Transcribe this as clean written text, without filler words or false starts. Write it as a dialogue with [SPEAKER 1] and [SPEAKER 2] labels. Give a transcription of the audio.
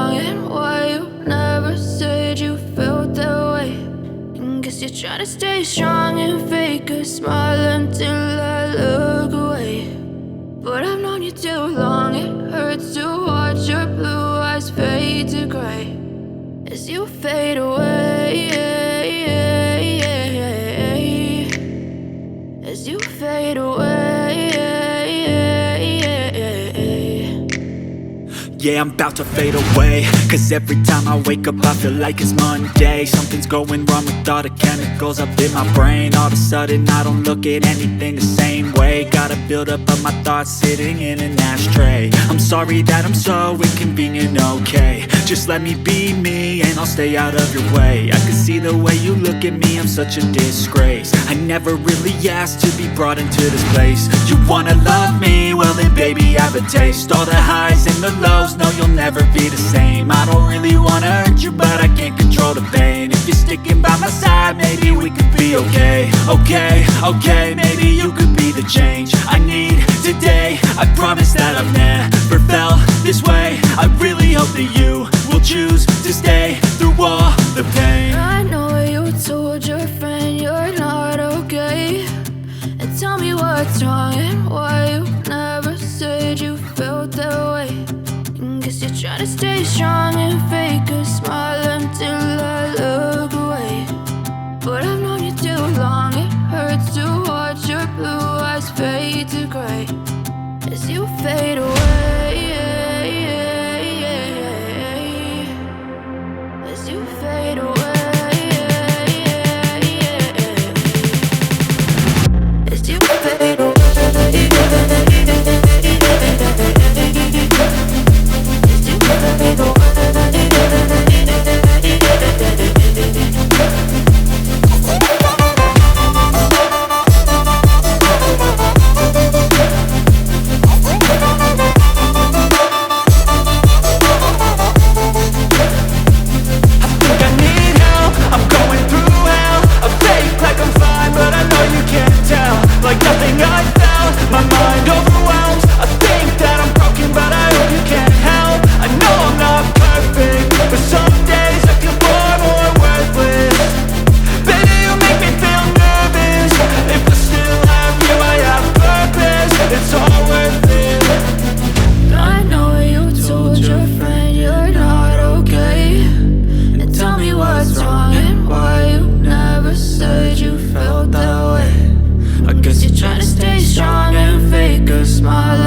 [SPEAKER 1] wrong and why you never said you felt that way. And guess you're trying to stay strong and fake a smile until I look away. But I've known you too long, it hurts to watch your blue eyes fade to gray as you fade away, as you fade away.
[SPEAKER 2] Yeah, I'm about to fade away, cause every time I wake up I feel like it's Monday. Something's going wrong with all the chemicals up in my brain. All of a sudden I don't look at anything the same way. Got a buildup of my thoughts sitting in an ashtray. I'm sorry that I'm so inconvenient, okay. Just let me be me and I'll stay out of your way. I can see the way you look at me, I'm such a disgrace. I never really asked to be brought into this place. You wanna love me? Well then baby I have a taste. All the highs and the lows, no you'll never be the same. I don't really wanna hurt you but I can't control the pain. If you're sticking by my side maybe we could be okay. Okay, maybe you could be the change I need today. I promise that I've never felt this way. I really hope that you will choose to stay through all the pain.
[SPEAKER 1] I know you told your friend you're not okay, and tell me what's wrong and why you never said you felt that way. And guess you're trying to stay strong and fake a smile until I look away. But I've known you too long, it hurts to watch your blue eyes fade to gray as you fade away, as you fade away, as you fade away.
[SPEAKER 2] Like nothing I felt, my mind overwhelmed. I think that I'm broken, but I hope you can't help. I know I'm not perfect, but some days I feel far more worthless. Baby, you make me feel nervous. If I still have you, I have purpose. It's all worth it.
[SPEAKER 1] I know you told your friend you're not okay, and tell me what's wrong and why you never said you felt that way. I guess you're trying to stay strong and fake a smile